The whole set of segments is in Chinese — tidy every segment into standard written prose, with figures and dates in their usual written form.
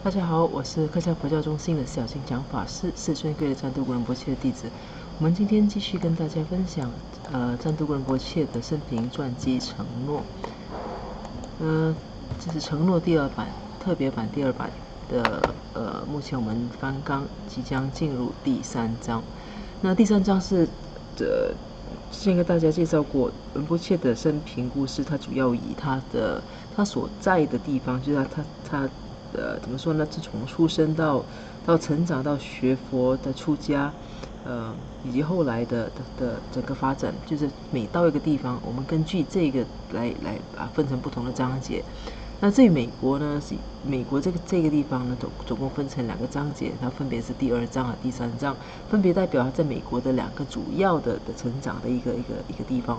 大家好，我是克夏佛教中心的小金讲法师，是尊贵的赞都古仁波切的弟子。我们今天继续跟大家分享，赞都古仁波切的生平传记承诺。这是承诺第二版，特别版第二版的。目前我们刚刚即将进入第3章。那第3章是之前跟大家介绍过仁波切的生平故事，它主要以他所在的地方，就是他怎么说呢？自从出生到成长到学佛的出家，以及后来的整个发展，就是每到一个地方，我们根据这个来分成不同的章节。那至于美国呢，美国这个地方呢，总共分成2个章节，它分别是第2章和第3章，分别代表他在美国的2个主要的成长的一个地方。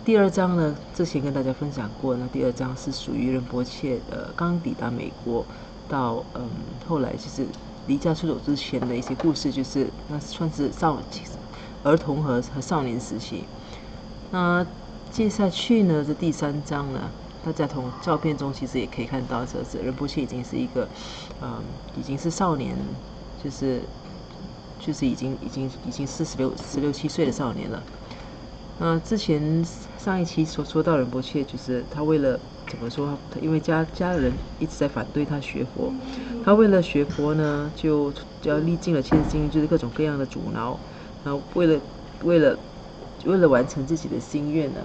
第2章呢，之前跟大家分享过呢，第2章是属于仁波切刚抵达美国到后来就是离家出走之前的一些故事，就是那算是儿童和少年时期。那接下去呢，这第3章呢，大家从照片中其实也可以看到，这仁波切已经是一个已经是少年，就是已经16、17岁的少年了。之前上一期说到仁波切，就是他为了怎么说，因为家人一直在反对他学佛，他为了学佛呢，就要历尽了千辛，就是各种各样的阻挠。然后为了完成自己的心愿呢，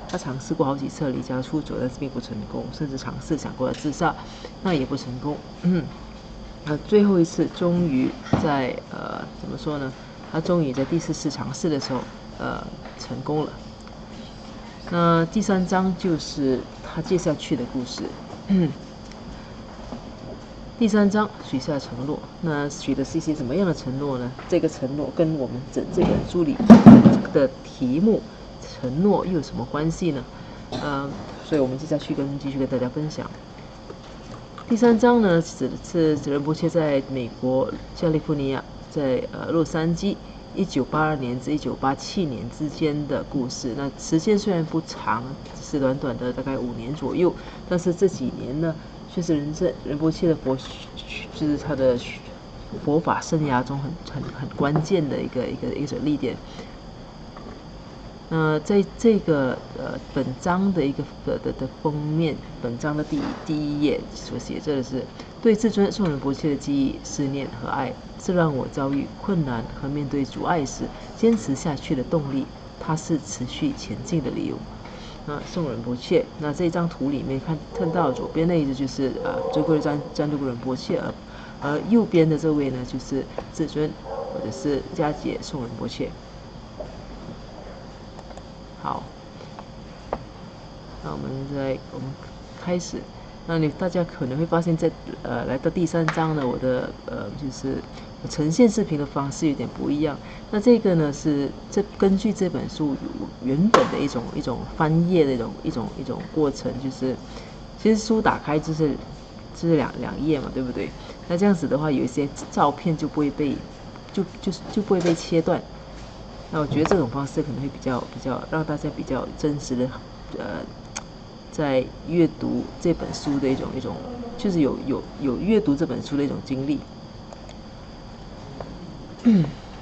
他尝试过好几次离家出走，但是并不成功，甚至尝试想过了自杀，那也不成功。最后一次终于在怎么说呢？他终于在第4次尝试的时候，成功了。那第3章就是他接下去的故事。第3章许下承诺，那许的是一些什么样的承诺呢？这个承诺跟我们这本书里的题目承诺又有什么关系呢？所以我们接下去继续跟大家分享。第3章呢，指的是仁波切在美国加利福尼亚，在洛杉矶1982年至1987年之间的故事。那时间虽然不长，只是短短的大概5年左右，但是这几年呢，却是仁波切的就是他的佛法生涯中很关键的一个历点。在这个本章的一个的封面，本章的第1页所写着的是：对至尊颂仁波切的记忆、思念和爱，是让我遭遇困难和面对阻碍时坚持下去的动力。它是持续前进的理由。颂仁波切，那这张图里面看到左边那一只就是最贵的赞都古仁波切，而右边的这位呢就是至尊或者是佳姐颂仁波切。好，那我们开始。那大家可能会发现，在来到第3章呢，我的就是呈现视频的方式有点不一样。那这个呢是根据这本书原本的一种翻页的一种过程，就是其实书打开就是两页嘛，对不对？那这样子的话，有一些照片就不会被切断。那我觉得这种方式可能会比较让大家比较真实的在阅读这本书的一种就是有阅读这本书的一种经历。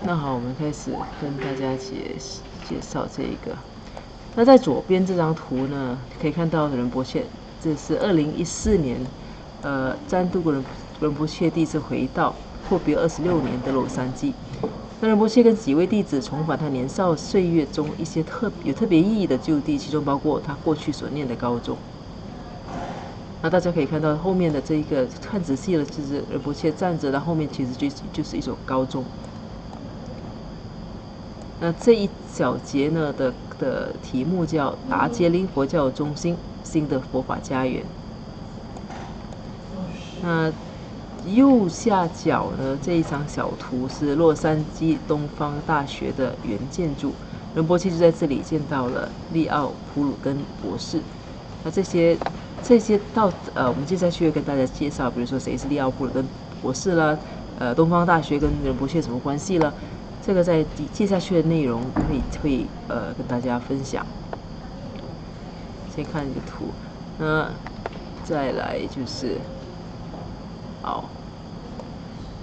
那好，我们开始跟大家介绍这个。那在左边这张图呢，可以看到仁波切，这是2014年赞都古仁波切第一次回到阔别26年的洛杉矶。那仁波切跟几位弟子重返他年少岁月中一些特别意义的旧地，其中包括他过去所念的高中。那大家可以看到后面的这一个，看仔细了，就是仁波切站着，然后后面其实就是一所高中。那这一小节呢的题目叫达杰林佛教中心新的佛法家园。那右下角呢，这一张小图是洛杉矶东方大学的原建筑，仁波切就在这里见到了利奥普鲁根博士。那这些我们接下去会跟大家介绍，比如说谁是利奥普鲁根博士啦，东方大学跟仁波切什么关系了，这个在接下去的内容会跟大家分享。先看一个图，再来就是好，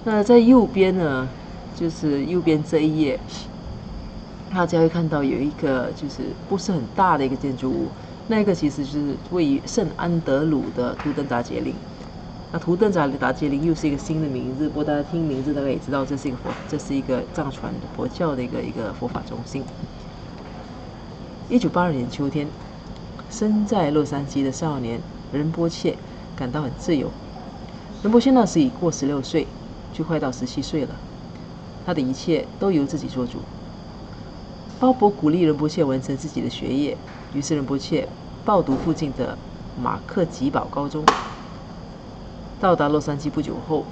那在右边呢，就是右边这一页，大家会看到有一个就是不是很大的一个建筑物，那个其实就是位于圣安德鲁的图登达杰林。那图登达杰林又是一个新的名字，不过大家听名字大概也知道，这是一个藏传佛教的一个佛法中心。1982年秋天，身在洛杉矶的少年仁波切感到很自由。仁波切那时已过16岁，就快到17岁了。他的一切都由自己做主。鲍勃鼓励仁波切完成自己的学业，于是仁波切报读附近的马克吉堡高中。到达洛杉矶不久后，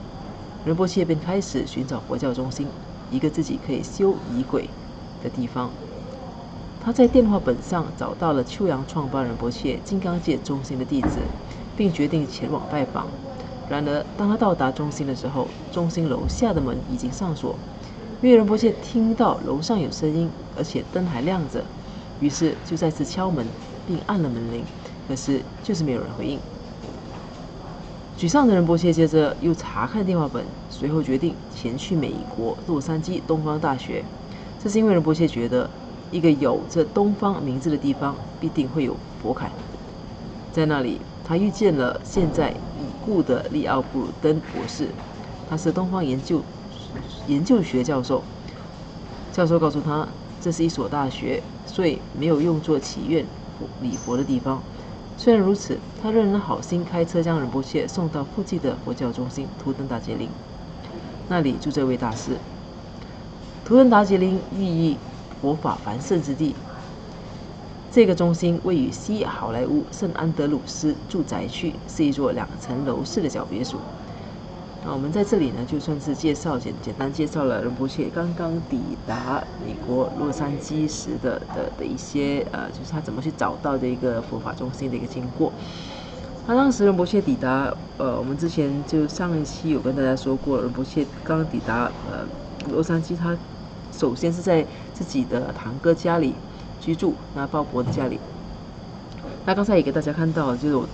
仁波切便开始寻找佛教中心，一个自己可以修仪轨的地方。他在电话本上找到了秋阳创办仁波切金刚界中心的地址，并决定前往拜访。然而，当他到达中心的时候，中心楼下的门已经上锁。因为仁波切听到楼上有声音，而且灯还亮着，于是就再次敲门，并按了门铃，可是就是没有人回应。沮丧的仁波切接着又查看电话本，随后决定前去美国洛杉矶东方大学。这是因为仁波切觉得，一个有着东方名字的地方必定会有佛龛。在那里，他遇见了现在已故的利奥布鲁登博士，他是东方研究学教授。教授告诉他，这是一所大学，所以没有用作祈愿礼佛的地方。虽然如此，他仍然好心开车将仁波切送到附近的佛教中心图登达杰林，那里住这位大师。图登达杰林寓意佛法繁盛之地。这个中心位于西好莱坞圣安德鲁斯住宅区，是一座2层楼式的小别墅。那我们在这里呢，就算是简单介绍了仁波切刚刚抵达美国洛杉矶时的一些就是他怎么去找到的一个佛法中心的一个经过。他当时仁波切抵达我们之前就上一期有跟大家说过，仁波切刚抵达洛杉矶，他首先是在自己的堂哥家里居住，那鲍勃的家里。那刚才也给大家看到，就是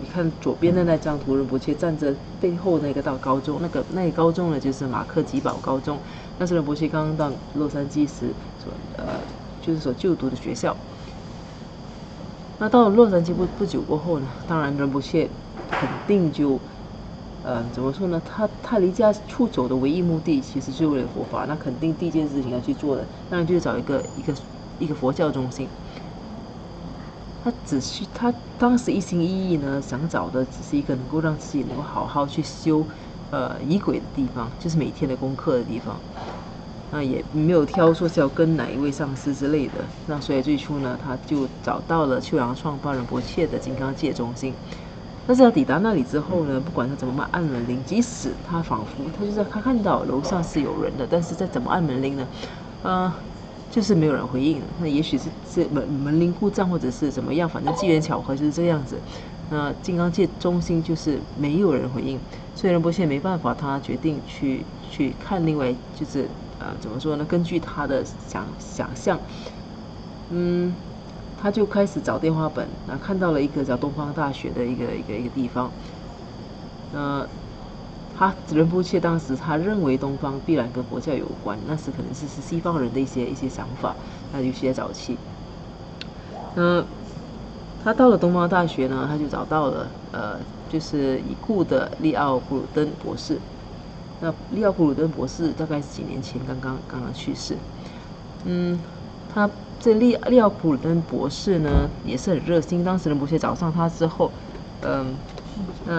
你看左边的那张图，仁波切站着背后那个高中，那个高中呢就是马克吉堡高中，那是仁波切刚刚到洛杉矶时所就读的学校。那到了洛杉矶不久过后呢，当然仁波切肯定就怎么说呢？他离家出走的唯一目的其实就是为了佛法，那肯定第一件事情要去做的，当然就是找一个佛教中心。他当时一心一意呢，想找的只是一个能够让自己能够好好去修仪轨的地方，就是每天的功课的地方。那也没有挑说是要跟哪一位上师之类的。那所以最初呢，他就找到了秋阳创办仁波切的金刚界中心。但是他抵达那里之后呢，不管他怎么按门铃，即使他仿佛他看到楼上是有人的，但是再怎么按门铃呢，就是没有人回应。那也许是门铃故障，或者是怎么样，反正机缘巧合就是这样子。那金刚界中心就是没有人回应，所以仁波切没办法，他决定去看另外就是怎么说呢？根据他的想象，他就开始找电话本，看到了一个叫东方大学的一个地方。仁波切当时他认为东方必然跟佛教有关，那是可能是西方人的一些想法，那尤其在早期。他到了东方大学呢，他就找到了就是已故的利奥布鲁登博士。那利奥布鲁登博士大概是几年前刚刚去世。他这利奥布鲁登博士呢也是很热心，当时仁波切找上他之后，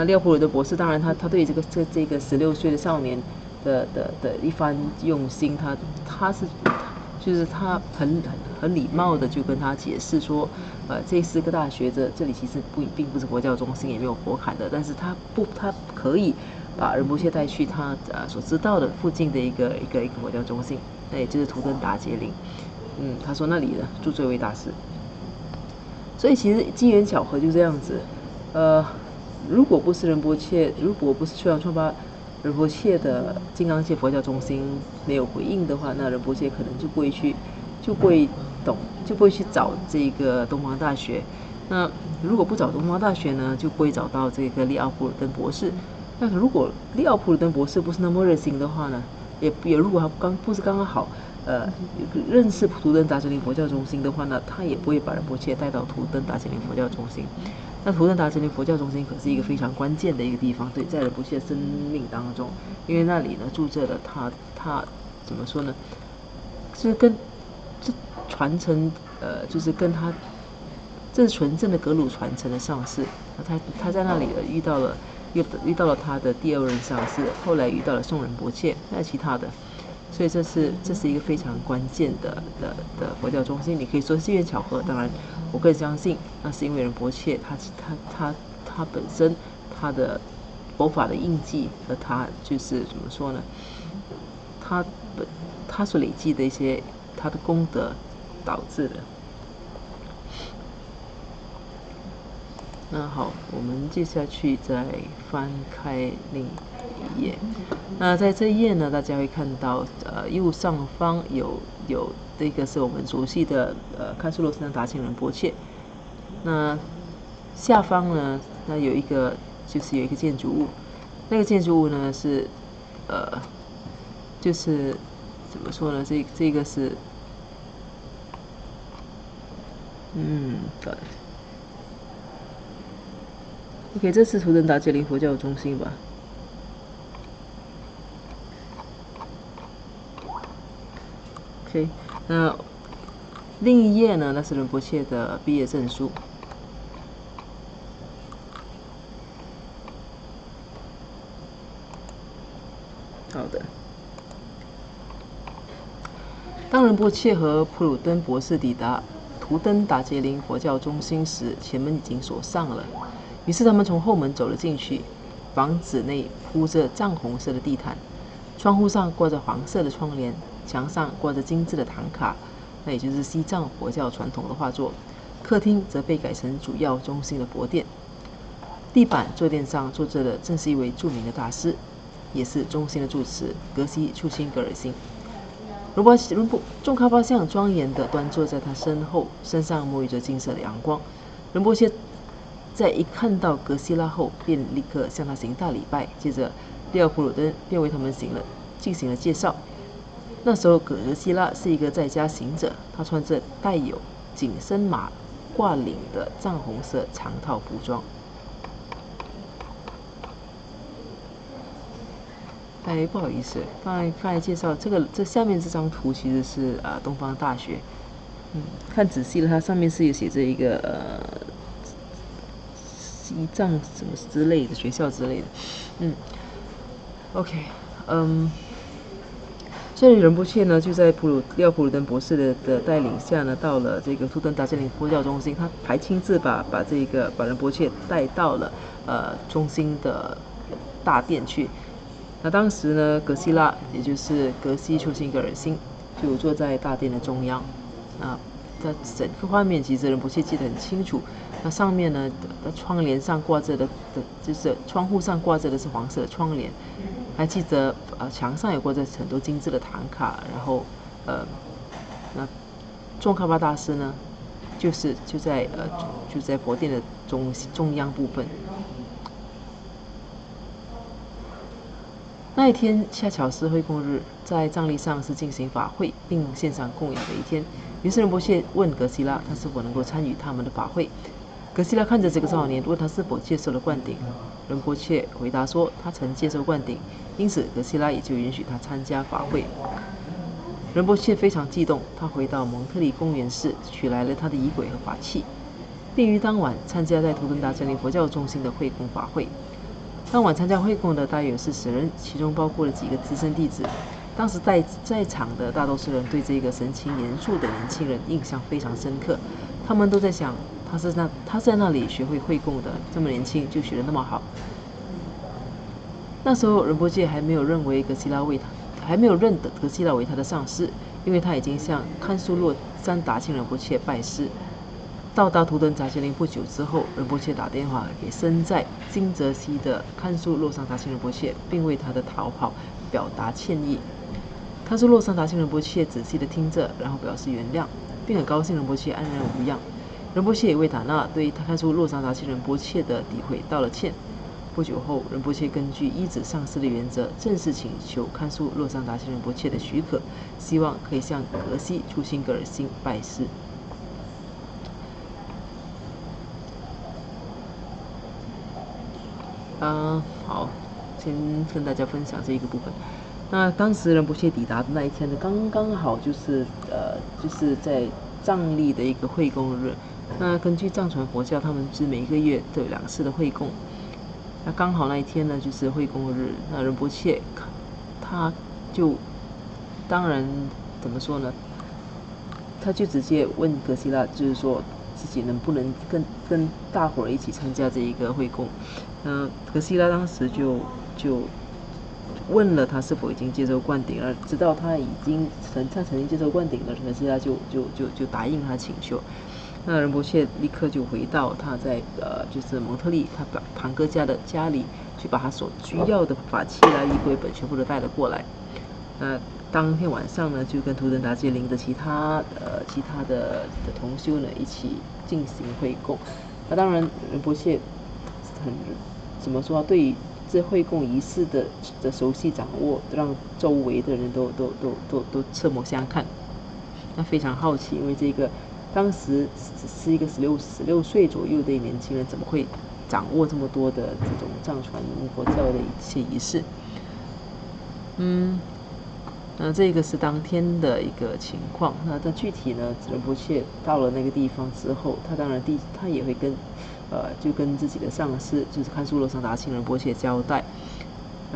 利奥普鲁的博士，当然他对这个16岁的少年的一番用心，他很礼貌的就跟他解释说，这4个大学这里其实并不是佛教中心，也没有佛龛的，但是他可以把仁波切带去他所知道的附近的一个佛教中心，那也就是图登达杰林。他说那里呢住这位大师，所以其实机缘巧合就这样子。如果不是秋阳创办仁波切的金刚界佛教中心没有回应的话，那仁波切可能就不会去找这个东方大学。那如果不找东方大学呢，就不会找到这个利奥普尔登博士。但是如果利奥普尔登博士不是那么热心的话呢，也如果他不是刚刚好，认识图登达杰林佛教中心的话呢，他也不会把仁波切带到图登达杰林佛教中心。那图登达杰林佛教中心可是一个非常关键的一个地方，对，在仁波切生命当中，因为那里呢住着了他怎么说呢，是跟这传承，就是跟他这是纯正的格鲁传承的上士。他在那里遇到了他的第二任上士，后来遇到了宋仁波切，还有其他的。所以这是一个非常关键的佛教中心，你可以说是因缘巧合，当然我更相信那是因为仁波切他本身他的佛法的印记和他就是怎么说呢，他所累积的一些他的功德导致的。那好，我们接下去再翻开另一页。那在这一页呢，大家会看到，右上方有这个是我们熟悉的堪苏罗斯达钦仁波切。那下方呢，那有一个建筑物，那个建筑物呢是就是怎么说呢？这个是OK， 这是图登达杰林佛教中心吧。OK， 那另一页呢，那是仁波切的毕业证书。好的。当仁波切和普鲁登博士抵达图登达杰林佛教中心时，前门已经锁上了。于是他们从后门走了进去。房子内铺着藏红色的地毯，窗户上挂着黄色的窗帘，墙上挂着精致的唐卡，那也就是西藏佛教传统的画作。客厅则被改成主要中心的佛殿。地板坐垫上坐着的正是一位著名的大师，也是中心的住持格西处钦格尔辛。宗喀巴像庄严地端坐在他身后，身上沐浴着金色的阳光。仁波切在一看到格西拉后，便立刻向他行大礼拜。接着，利奥普鲁登便为他们进行了介绍。那时候，格西拉是一个在家行者，他穿着带有紧身马褂领的藏红色长套服装。不好意思，刚才介绍这下面这张图其实是东方大学。看仔细了，它上面是有写着一个西藏什么之类的学校之类的。OK， 所以仁波切呢就在利奥普鲁登博士的带领下呢，到了这个图登达杰林佛教中心，他还亲自把仁波切带到了中心的大殿去。那当时呢，格西拉也就是格西处钦格尔辛就坐在大殿的中央。在整个画面其实仁波切记得很清楚。那上面呢，窗帘上挂着的就是窗户上挂着的是黄色的窗帘，还记得墙上有挂着很多精致的唐卡。然后那宗喀巴大师呢，就在佛殿的中央部分。那一天恰巧是会供日，在藏历上是进行法会并献上供养的一天。于是仁波切问格西拉，他是否能够参与他们的法会。格西拉看着这个少年，问他是否接受了灌顶。仁波切回答说，他曾接受灌顶，因此格西拉也就允许他参加法会。仁波切非常激动，他回到蒙特利公园寺，取来了他的仪轨和法器，并于当晚参加在图登达杰林佛教中心的会供法会。当晚参加会供的大约有40人，其中包括了几个资深弟子。当时在场的大多数人对这个神情严肃的年轻人印象非常深刻，他们都在想，他在那里学会会供的，这么年轻就学得那么好。那时候仁波切还没有认得格西拉为他的上师，因为他已经向堪苏洛山达钦仁波切拜师。到达图登达杰林不久之后，仁波切打电话给身在金泽西的堪苏洛桑达钦仁波切，并为他的逃跑表达歉意。堪苏洛桑达钦仁波切仔细地听着，然后表示原谅，并很高兴仁波切安然无恙。仁波切也为塔纳对他看出洛桑达钦仁波切的诋毁道了歉。不久后，仁波切根据依止上师的原则，正式请求看书洛桑达钦仁波切的许可，希望可以向格西初心格尔辛拜师。好，先跟大家分享这一个部分。那当时仁波切抵达的那一天呢，刚好就是在藏历的一个会供日。那根据藏传佛教，他们是每一个月都有2次的会供。那刚好那一天呢，就是会供日。那仁波切他就当然怎么说呢？他就直接问格西拉，就是说自己能不能跟大伙儿一起参加这一个会供。格西拉当时就问了他是否已经接受灌顶了，知道他曾经接受灌顶了，格西拉就答应他请求。那仁波切立刻就回到他在就是蒙特利他堂哥家的家里，去把他所需要的法器啦、衣柜本全部都带了过来。当天晚上呢，就跟图登达杰领着其他的同修呢一起进行会供。那当然，仁波切怎么说，对于这会供仪式的熟悉掌握，让周围的人都侧目相看。那非常好奇，因为这个当时只是一个16岁左右的年轻人，怎么会掌握这么多的这种藏传佛教的一些仪式？这个是当天的一个情况。那具体呢，仁波切到了那个地方之后，他当然他也会跟自己的上师，就是看书洛桑达钦仁波切交代，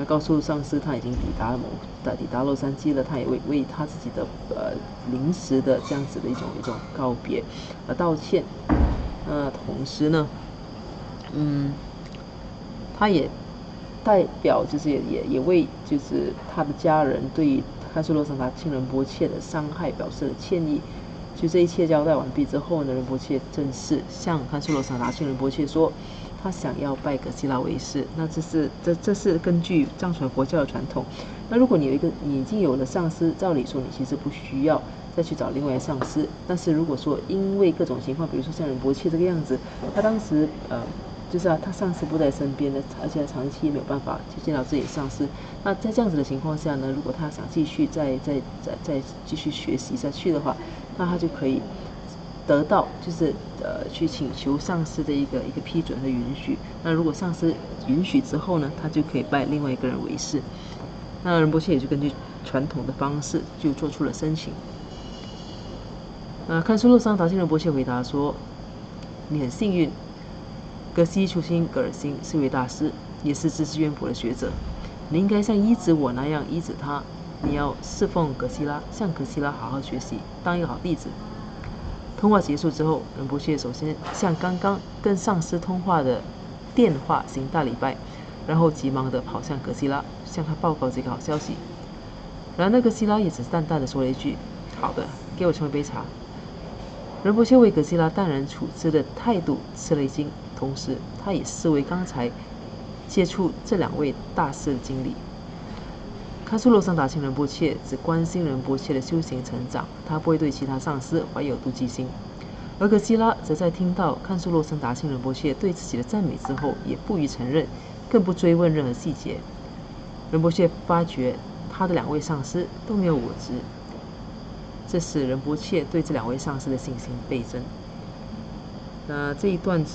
告诉上师他已经抵达洛杉矶了，他也为他自己的临时的这样子的一种告别道歉。同时呢，他也代表就是也为就是他的家人对于看书洛桑达钦仁波切的伤害表示了歉意。就这一切交代完毕之后呢，仁波切正式向看书洛桑达钦仁波切说，他想要拜格西拉为师。那这是根据藏传佛教的传统。那如果你已经有了上师，照理说你其实不需要再去找另外一个上师。但是如果说因为各种情况，比如说像仁波切这个样子，他当时就是他上师不在身边的，而且长期没有办法去见到自己的上师。那在这样子的情况下呢，如果他想继续再继续学习下去的话，那他就可以得到就是去请求上师的一个批准和允许。那如果上师允许之后呢，他就可以拜另外一个人为师。那仁波切也就根据传统的方式就做出了申请。看书洛桑达钦仁波切回答说，你很幸运，格西初心格尔辛是位大师，也是知识渊博的学者。你应该像医治我那样医治他。你要侍奉格西拉，向格西拉好好学习，当一个好弟子。通话结束之后，仁波切首先向刚刚跟上师通话的电话行大礼拜，然后急忙地跑向格西拉，向他报告这个好消息。然而格西拉也只是淡淡地说了一句：“好的，给我冲一杯茶。”仁波切为格西拉淡然处之的态度吃了一惊，同时他也视为刚才接触这2位大师的经历。看书洛桑达钦仁波切只关心仁波切的修行成长，他不会对其他上师怀有妒忌心。而格西拉则在听到看书洛桑达钦仁波切对自己的赞美之后，也不予承认，更不追问任何细节。仁波切发觉他的2位上师都没有我执，这使仁波切对这2位上师的信心倍增。那这一段就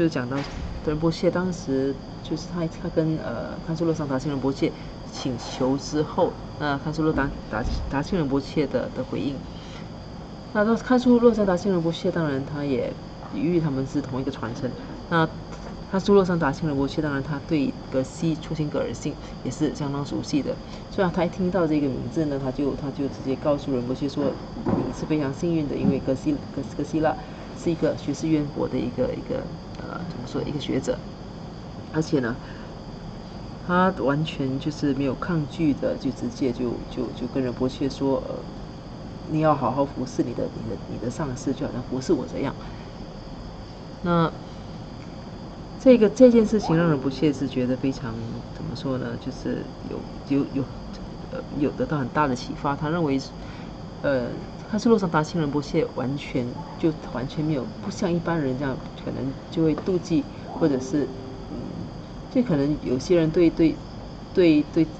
是讲到仁波切当时就是他跟看书洛桑达钦仁波切请求之后，看书洛达钦仁波切的回应。那看书洛桑达钦仁波切当然他也比喻他们是同一个传承。那看书洛桑达钦仁波切当然他对格西初心格尔辛也是相当熟悉的，所以他一听到这个名字呢，他就直接告诉仁波切说，你是非常幸运的，因为格西拉是一个学识渊博的一个怎么说一个学者。而且呢，他完全就是没有抗拒的，就直接就跟仁波切说，你要好好服侍你的上师，就好像服侍我这样。那这件事情让仁波切是觉得非常怎么说呢，就是有得到很大的启发。他认为，看苏洛桑达清仁波切完全没有，不像一般人这样，可能就会妒忌，或者是就可能有些人对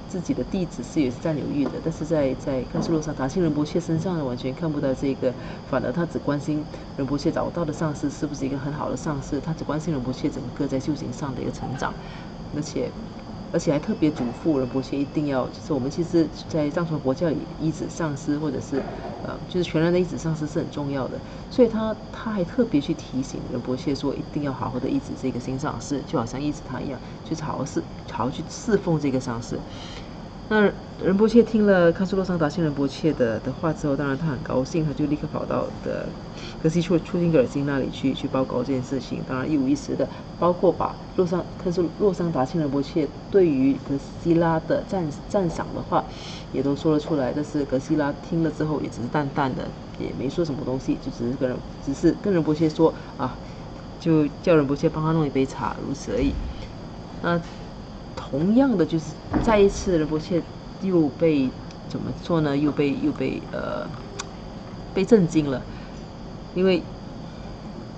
自己的弟子是有占有欲的，但是在看苏洛桑达清仁波切身上呢，完全看不到这个，反而他只关心仁波切找到的上师是不是一个很好的上师，他只关心仁波切整个在修行上的一个成长，而且还特别嘱咐仁波切一定要，就是我们其实，在藏传佛教里，依止上师或者是就是全然的依止上师是很重要的，所以他还特别去提醒仁波切说，一定要好好的依止这个新上师，就好像依止他一样，就是好好去侍奉这个上师。那仁波切听了看苏洛桑达清仁波切的话之后，当然他很高兴，他就立刻跑到格西处金格尔金那里去报告这件事情。当然一五一十的，包括把看苏洛桑达清仁波切对于格西拉的赞赏的话，也都说了出来。但是格西拉听了之后，也只是淡淡的，也没说什么东西，就只是跟仁波切说啊，就叫仁波切帮他弄一杯茶，如此而已。那同样的，就是再一次仁波切又被怎么说呢？又被震惊了，因为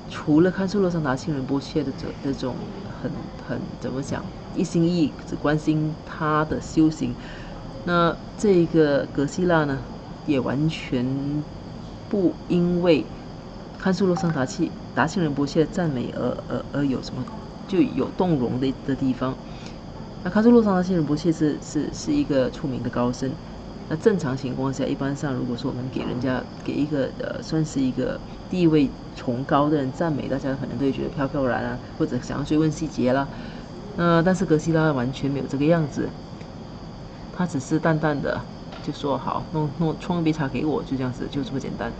除了看苏洛桑达清仁波切的这种很怎么讲，一心一意只关心他的修行，那这个格西拉呢，也完全不因为看苏洛桑达清仁波切的赞美而有什么就有动容的地方。那看苏洛桑达清仁波切是一个出名的高僧。那正常情况下，一般上如果说我们给一个算是一个地位崇高的人赞美，大家可能都会觉得飘飘然啊，或者想要追问细节啦。但是格西拉完全没有这个样子，他只是淡淡的就说好，冲一杯茶给我，就这样子，就这么简单。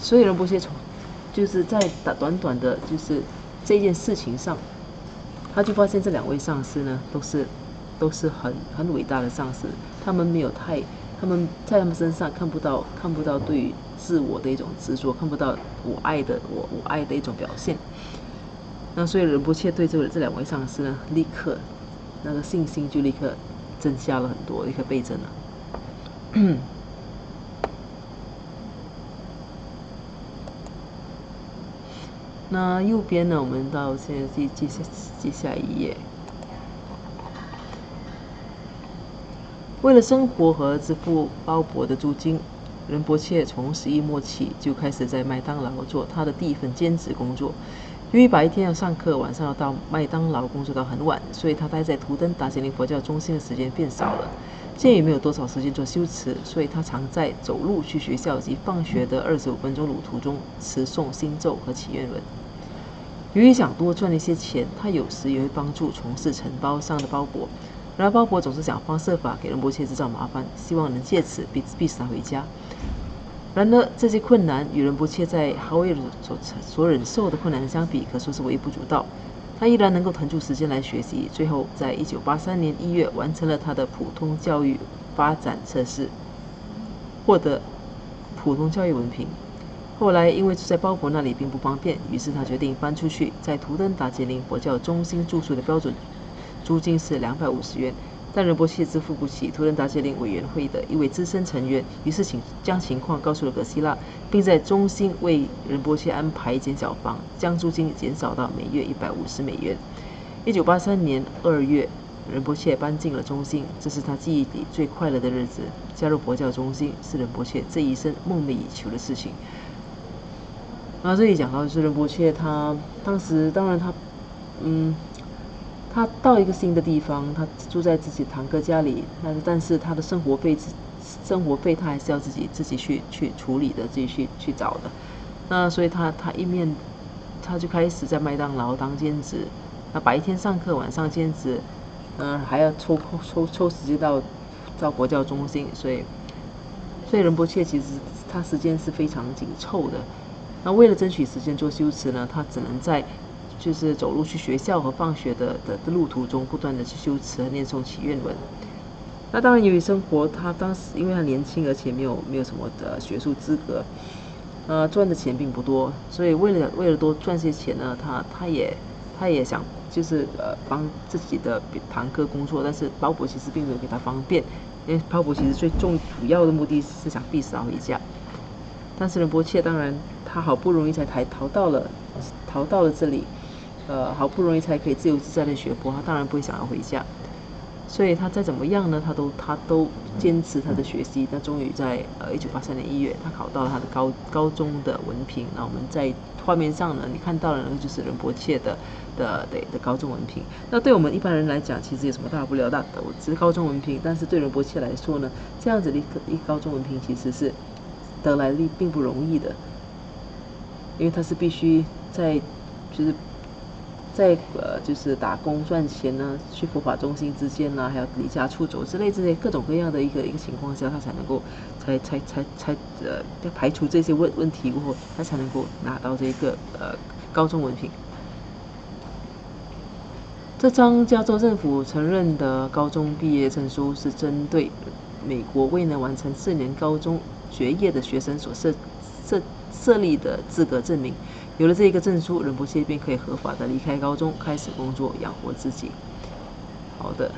所以仁波切就是在短的，就是这件事情上，他就发现这两位上师呢，都是很伟大的上师，他们在他们身上看不到对于自我的一种执着，看不到我爱的一种表现。那所以仁波切对这两位上师呢，立刻那个信心就立刻增加了很多，立刻倍增了。那右边呢，我们到现在记下一页。为了生活和支付包伯的租金，仁波切从11末起就开始在麦当劳做他的第一份兼职工作。由于白天要上课，晚上要到麦当劳工作到很晚，所以他待在图登达杰林佛教中心的时间变少了。鉴于没有多少时间做修持，所以他常在走路去学校及放学的25分钟路途中持诵心咒和祈愿文。由于想多赚一些钱，他有时也会帮助从事承包商的包伯。然而包伯总是想方设法给仁波切制造麻烦，希望能借此逼使他回家。然而这些困难与仁波切在哈维尔所忍受的困难相比，可说是微不足道。他依然能够腾出时间来学习，最后在1983年1月完成了他的普通教育发展测试，获得普通教育文凭。后来因为住在包伯那里并不方便，于是他决定搬出去，在图登达杰林佛教中心住宿的标准租金是250元，但仁波切支付不起。图登达杰林委员会的一位资深成员于是将情况告诉了格西拉，并在中心为仁波切安排一间小房，将租金减少到每月150美元。1983年2月，仁波切搬进了中心，这是他记忆里最快乐的日子。加入佛教中心是仁波切这一生梦寐以求的事情。这里讲到就是仁波切，他当时当然他到一个新的地方，他住在自己堂哥家里，但是他的生活费他还是要自己去处理的，自己去找的。那所以他就开始在麦当劳当兼职，那白天上课，晚上兼职，还要抽时间到佛教中心，所以仁波切其实他时间是非常紧凑的。那为了争取时间做修持呢，他只能在就是走路去学校和放学的路途中不断的去修持和念诵祈愿文。那当然由于生活，他当时因为他年轻，而且没有什么的学术资格，赚的钱并不多，所以为了多赚些钱呢，他也想就是帮自己的堂哥工作，但是包伯其实并没有给他方便，因为鲍勃其实主要的目的是想逼死他回家，但是仁波切当然他好不容易才逃到了这里，好不容易才可以自由自在的学佛，他当然不会想要回家。所以他再怎么样呢，他都坚持他的学习。那终于在1983年1月，他考到了他的高中的文凭。那我们在画面上呢，你看到的呢就是仁波切的高中文凭。那对我们一般人来讲，其实有什么大不了的？我只是高中文凭，但是对仁波切来说呢，这样子的一高中文凭其实是得来的并不容易的，因为他是必须就是打工赚钱呢，去佛法中心之间呢，还要离家出走之类各种各样的一个情况下，他才能够要排除这些问题过后，他才能够拿到这个高中文凭。这张加州政府承认的高中毕业证书是针对美国未能完成4年高中学业的学生所设立的资格证明。有了这一个证书，仁波切便可以合法的离开高中，开始工作养活自己。好的，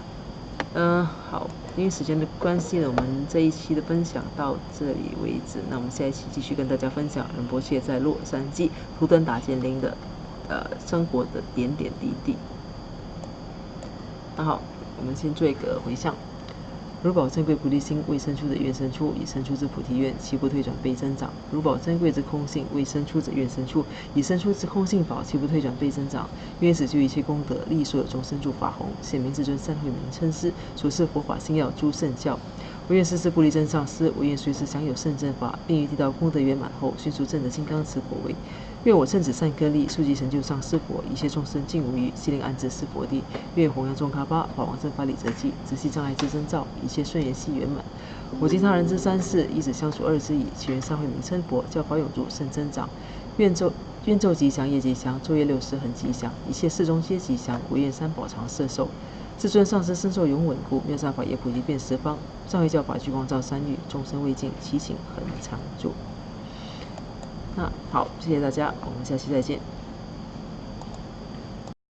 好，因为时间的关系呢，我们这一期的分享到这里为止。那我们下一期继续跟大家分享仁波切在洛杉矶图登达坚林的生活的点点滴滴。那好，我们先做一个回向。如宝珍贵菩提心未生出者愿生出，已生出之菩提愿，其不退转倍增长。如宝珍贵之空性未生出者愿生出，已生出之空性法，其不退转倍增长。愿使就一切功德，利所有众生助法弘，显明至尊善慧名称师，所示佛法心要诸圣教。我愿世世不离真上师，我愿随时享有圣正法，并于地道功德圆满后，迅速证得金刚持果位。愿我圣子善根力，速即成就上师佛，一切众生尽无余，悉令安置是佛地。愿弘扬众喀巴，法王正法理则记，直系障碍之征兆，一切顺缘系圆满。我今他人之三世，一子相属二之矣。祈愿善慧名称佛，教法永驻，圣增长。愿昼吉祥，夜吉祥，昼夜60恒吉祥，一切事中皆吉祥。唯愿三宝常摄受。至尊上师身受永稳固，妙善法业普及遍十方。上慧教法具光照三域，众生未尽，其情恒常住。那好，谢谢大家，我们下期再见。